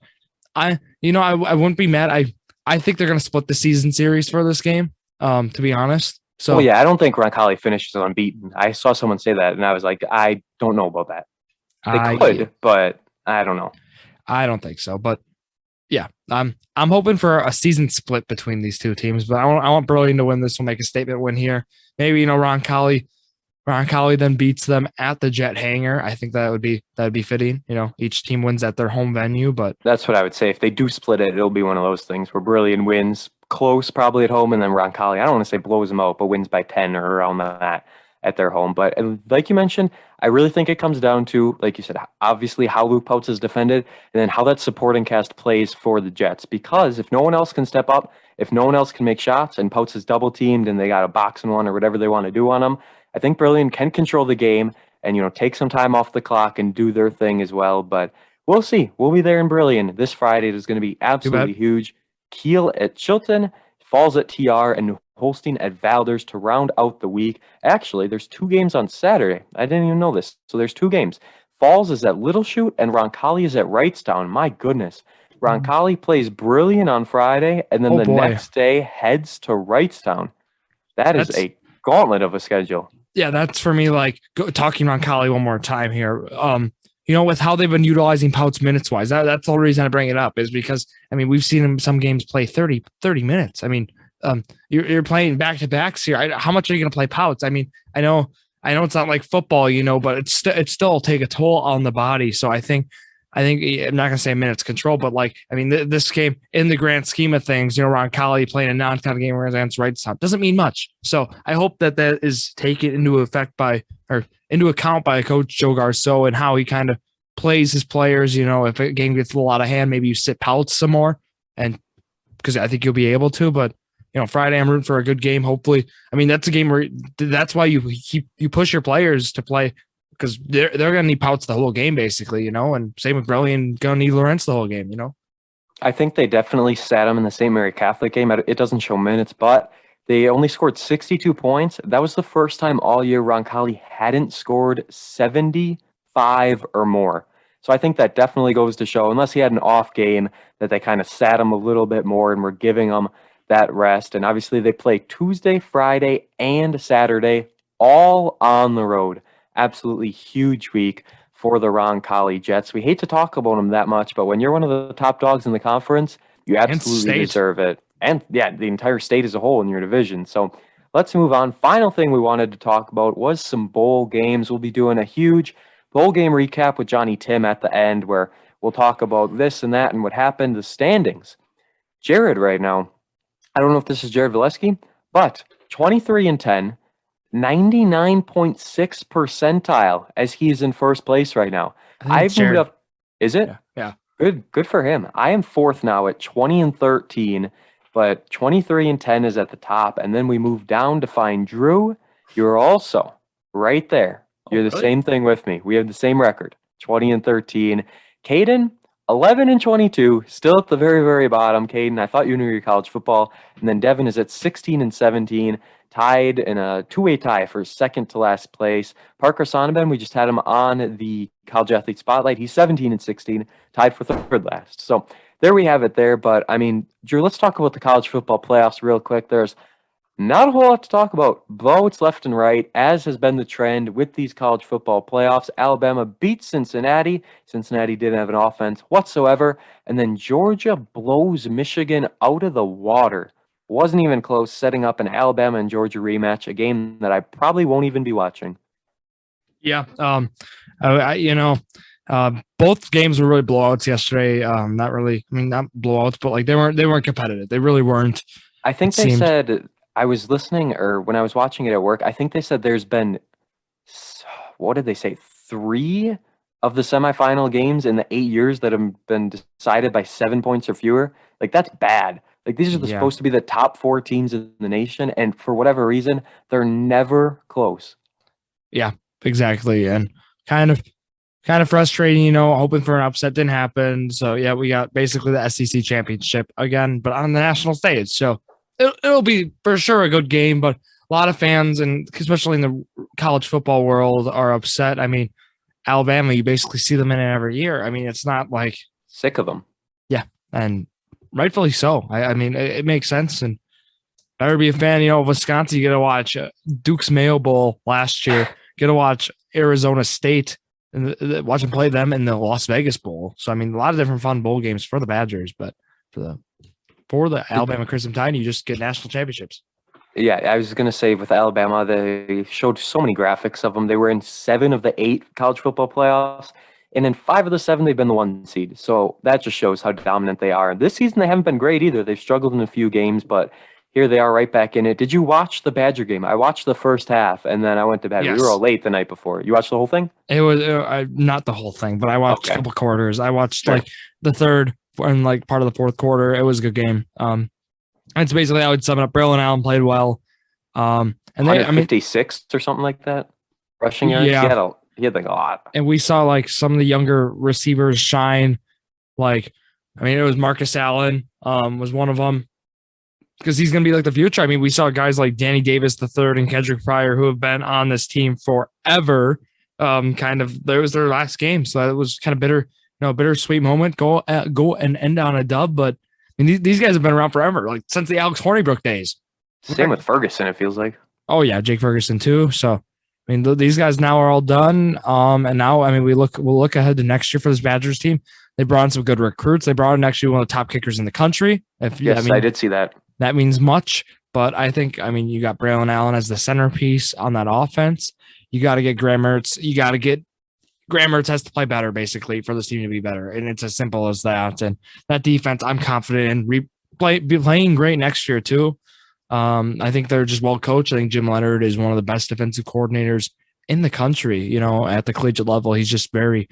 I wouldn't be mad. I think they're going to split the season series for this game, to be honest. So, I don't think Roncalli finishes unbeaten. I saw someone say that, and I was like, I don't know about that. They could, but I don't know. I don't think so. But yeah, I'm hoping for a season split between these two teams. But I want Brilliant to win this. Will make a statement win here. Maybe Roncalli then beats them at the Jet Hangar. I think that'd be fitting. Each team wins at their home venue, but that's what I would say. If they do split it, it'll be one of those things where Brilliant wins close, probably at home, and then Roncalli, I don't want to say blows them out, but wins by 10 or around that at their home. But like you mentioned, I really think it comes down to, like you said, obviously how Luke Pouts is defended, and then how that supporting cast plays for the Jets. Because if no one else can step up, if no one else can make shots, and Pouts is double teamed and they got a boxing one or whatever they want to do on them, I think Brilliant can control the game and, take some time off the clock and do their thing as well. But we'll see. We'll be there in Brilliant this Friday. It is going to be absolutely huge. Kiel at Chilton, Falls at TR, and Holstein at Valders to round out the week. Actually, there's 2 games on Saturday. I didn't even know this. So there's 2 games. Falls is at Little Chute and Roncalli is at Wrightstown. My goodness. Roncalli plays Brilliant on Friday, and then next day heads to Wrightstown. That's a gauntlet of a schedule. Yeah, that's for me, talking Roncalli one more time here. With how they've been utilizing Pouts minutes wise, that's the whole reason I bring it up, is because, we've seen him some games play 30 minutes. You're playing back to backs here. How much are you going to play Pouts? I know it's not like football, but it's still take a toll on the body. So I think I'm not going to say minutes control, but this game in the grand scheme of things, Roncalli playing a non-con game against Wrightstown doesn't mean much. So I hope that is taken into account by Coach Joe Garceau and how he kind of plays his players. If a game gets a little out of hand, maybe you sit Pouts some more, and because I think you'll be able to. But Friday I'm rooting for a good game. Hopefully, that's a game where that's why you push your players to play, because they're going to need Pouts the whole game, basically, and same with Brilliant, going to need Lawrence the whole game, I think they definitely sat him in the St. Mary Catholic game. It doesn't show minutes, but they only scored 62 points. That was the first time all year Roncalli hadn't scored 75 or more. So I think that definitely goes to show, unless he had an off game, that they kind of sat him a little bit more and were giving him that rest. And obviously they play Tuesday, Friday, and Saturday, all on the road. Absolutely huge week for the Roncalli Jets. We hate to talk about them that much, but when you're one of the top dogs in the conference, you absolutely deserve it. And yeah, the entire state as a whole in your division. So let's move on. Final thing we wanted to talk about was some bowl games. We'll be doing a huge bowl game recap with Johnny Tim at the end, where we'll talk about this and that and what happened, the standings. Jared right now, I don't know if this is Jared Valesky, but 23-10. 99.6 percentile as he's in first place right now. I've moved up. Is it? Yeah. Good for him. I am 4th now at 20-13, but 23-10 is at the top. And then we move down to find Drew. You're also right there. You're the same thing with me. We have the same record, 20-13. Caden, 11-22, still at the very, very bottom. Caden, I thought you knew your college football. And then Devin is at 16-17. Tied in a 2-way tie for second to last place. Parker Sonnenben, we just had him on the College Athlete Spotlight. He's 17-16, tied for third last. So there we have it there. But, Drew, let's talk about the college football playoffs real quick. There's not a whole lot to talk about. Votes left and right, as has been the trend with these college football playoffs. Alabama beat Cincinnati. Cincinnati didn't have an offense whatsoever. And then Georgia blows Michigan out of the water. Wasn't even close, setting up an Alabama and Georgia rematch, a game that I probably won't even be watching. Yeah. Both games were really blowouts yesterday. Not blowouts, but they weren't competitive. They really weren't. I think they said, I was listening, or when I was watching it at work, I think they said there's been, what did they say? 3 of the semifinal games in the 8 years that have been decided by 7 points or fewer. That's bad Like these are Yeah. supposed to be the top 4 teams in the nation, and for whatever reason, they're never close. Yeah, exactly. And kind of frustrating, hoping for an upset didn't happen. So yeah, we got basically the SEC championship again, but on the national stage. So it'll be for sure a good game, but a lot of fans, and especially in the college football world, are upset. I mean, Alabama, you basically see them in it every year. I mean, it's not like Sick of them. Yeah, and rightfully so. I mean, it makes sense, and better be a fan. Of Wisconsin. You get to watch Duke's Mayo Bowl last year. Get to watch Arizona State and watch them play them in the Las Vegas Bowl. So I mean, a lot of different fun bowl games for the Badgers, but for the Alabama Crimson Tide, you just get national championships. Yeah, I was going to say with Alabama, they showed so many graphics of them. They were in 7 of the 8 college football playoffs, and in 5 of the 7, they've been the 1 seed. So that just shows how dominant they are. This season, they haven't been great either. They've struggled in a few games, but here they are right back in it. Did you watch the Badger game? I watched the first half, and then I went to bed. Yes. We were all late the night before. You watched the whole thing? It was not the whole thing, but I watched a couple quarters. I watched like the third and like part of the fourth quarter. It was a good game. It's basically I would sum it up. Braylon Allen played well. And they, 156 or something like that. Rushing yards. Yeah. He had like a lot. And we saw like some of the younger receivers shine. Like, it was Marcus Allen was one of them because he's going to be like the future. I mean, we saw guys like Danny Davis III and Kendrick Pryor who have been on this team forever. That was their last game, so that was kind of bitter. Bittersweet moment. Go and end on a dub, but I mean, these guys have been around forever, like since the Alex Hornibrook days. Same with Ferguson, it feels like. Oh yeah, Jake Ferguson too. So I mean, these guys now are all done. And now we'll look ahead to next year for this Badgers team. They brought in some good recruits. They brought in actually one of the top kickers in the country. I did see that. That means much. But I think you got Braylon Allen as the centerpiece on that offense. You got to get Graham Mertz. Graham Mertz has to play better, basically, for this team to be better. And it's as simple as that. And that defense, I'm confident in be playing great next year, too. I think they're just well coached. I think Jim Leonard is one of the best defensive coordinators in the country, at the collegiate level. He's just very,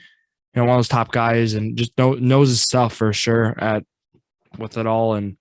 one of those top guys and just knows his stuff for sure with it all. And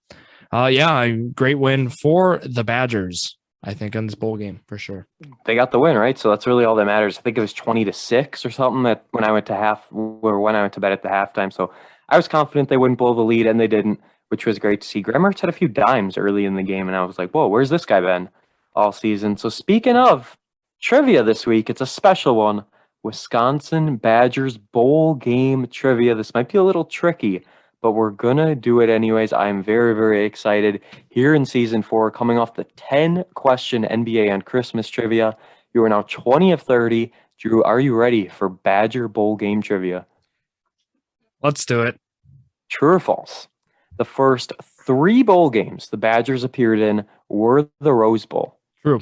a great win for the Badgers, I think, in this bowl game for sure. They got the win, right? So that's really all that matters. I think it was 20-6 or something when I went to bed at the halftime. So I was confident they wouldn't blow the lead, and they didn't, which was great to see. Graham Mertz had a few dimes early in the game, and I was like, whoa, where's this guy been all season? So speaking of trivia this week, it's a special one. Wisconsin Badgers bowl game trivia. This might be a little tricky, but we're going to do it anyways. I'm very, very excited. Here in Season 4, coming off the 10-question NBA on Christmas trivia, you are now 20 of 30. Drew, are you ready for Badger bowl game trivia? Let's do it. True or false? The first 3 bowl games the Badgers appeared in were the Rose Bowl. True.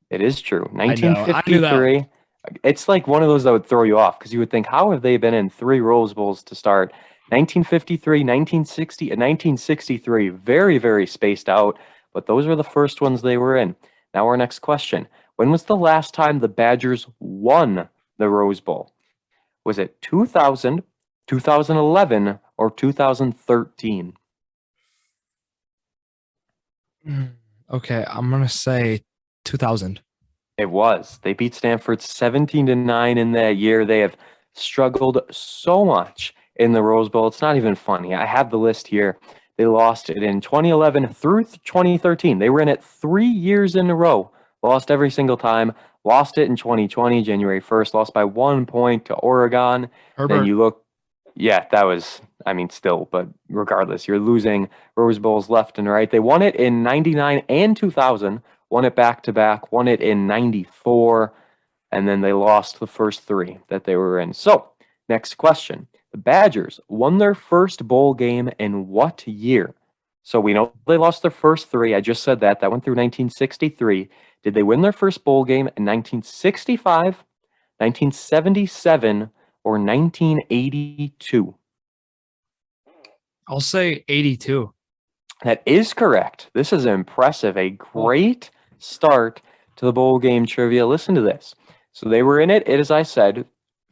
It is true. I knew 1953. It's like one of those that would throw you off because you would think, how have they been in 3 Rose Bowls to start? 1953, 1960, and 1963. Very, very spaced out, but those were the first ones they were in. Now our next question. When was the last time the Badgers won the Rose Bowl? Was it 2000, 2011, or 2013? Okay, I'm going to say 2000. It was. They beat Stanford 17-9 in that year. They have struggled so much in the Rose Bowl. It's not even funny. I have the list here. They lost it in 2011 through 2013. They were in it 3 years in a row. Lost every single time. Lost it in 2020, January 1st. Lost by 1 point to Oregon. Herbert. Then you look. Yeah, that was, still, but regardless, you're losing Rose Bowls left and right. They won it in 99 and 2000, won it back-to-back, won it in 94, and then they lost the first 3 that they were in. So, next question. The Badgers won their first bowl game in what year? So we know they lost their first 3. I just said that. That went through 1963. Did they win their first bowl game in 1965, 1977, or 1982? I'll say 82. That is correct. This is impressive. A great start to the bowl game trivia. Listen to this. So they were in it, as I said,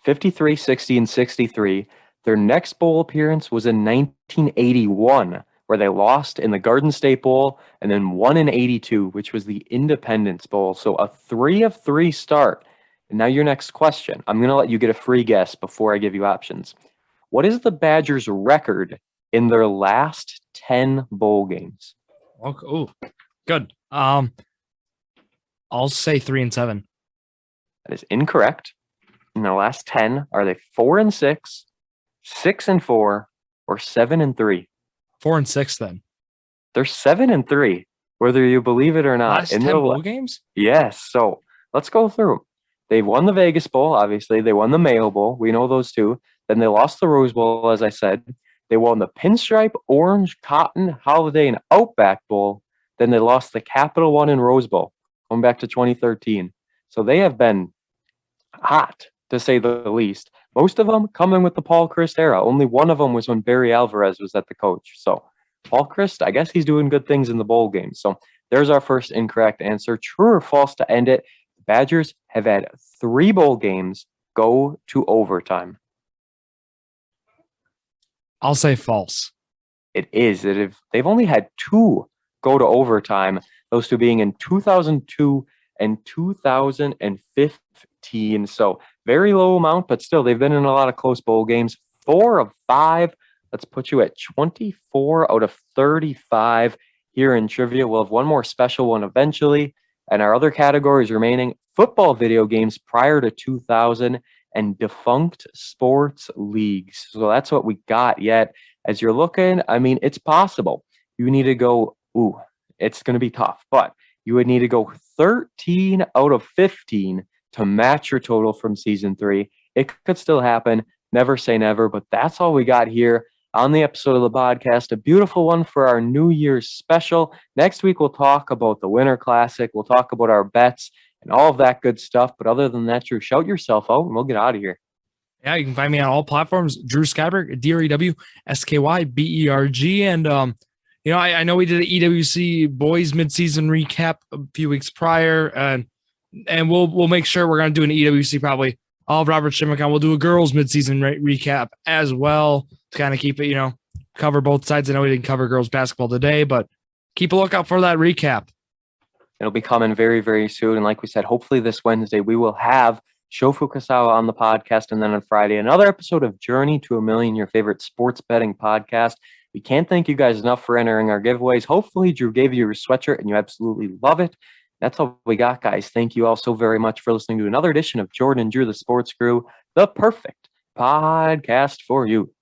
53, 60, and 63. Their next bowl appearance was in 1981, where they lost in the Garden State Bowl and then won in 82, which was the Independence Bowl. So a 3-of-3 start. And now your next question. I'm going to let you get a free guess before I give you options. What is the Badgers' record in their last 10 bowl games? Oh, good. I'll say 3-7. That is incorrect. In their last 10, are they 4-6, 6-4, or 7-3? 4-6 then. They're 7-3, whether you believe it or not. Last 10 bowl games? Yes. So let's go through. They won the Vegas Bowl, obviously. They won the Mayo Bowl. We know those two. Then they lost the Rose Bowl, as I said. They won the Pinstripe, Orange, Cotton, Holiday, and Outback Bowl. Then they lost the Capital One and Rose Bowl, going back to 2013. So they have been hot, to say the least. Most of them coming with the Paul Chryst era. Only one of them was when Barry Alvarez was at the coach. So Paul Chryst, I guess he's doing good things in the bowl game. So there's our first incorrect answer. True or false to end it, the Badgers have had 3 bowl games go to overtime. I'll say false. It is. They've only had 2 go to overtime, those 2 being in 2002 and 2015. So very low amount, but still they've been in a lot of close bowl games. 4 of 5. Let's put you at 24 out of 35 here in trivia. We'll have one more special one eventually. And our other categories remaining: football video games prior to 2000 and defunct sports leagues. So that's what we got yet. As you're looking, I mean, it's possible. You need to go, it's going to be tough, but you would need to go 13 out of 15 to match your total from season 3. It could still happen. Never say never, but that's all we got here on the episode of the podcast. A beautiful one for our New Year's special. Next week, we'll talk about the Winter Classic. We'll talk about our bets and all of that good stuff. But other than that, Drew, shout yourself out and we'll get out of here. Yeah, you can find me on all platforms. Drew Skyberg, DrewSkyberg. And, I know we did an EWC boys midseason recap a few weeks prior. And we'll make sure we're going to do an EWC probably. I'll have Robert Shimmick on. We'll do a girls midseason recap as well to kind of keep it, cover both sides. I know we didn't cover girls basketball today, but keep a lookout for that recap. It'll be coming very, very soon. And like we said, hopefully this Wednesday we will have Sho Fukasawa on the podcast. And then on Friday, another episode of Journey to a Million, your favorite sports betting podcast. We can't thank you guys enough for entering our giveaways. Hopefully Drew gave you your sweatshirt and you absolutely love it. That's all we got, guys. Thank you all so very much for listening to another edition of Jordan and Drew, the Sports Crew, the perfect podcast for you.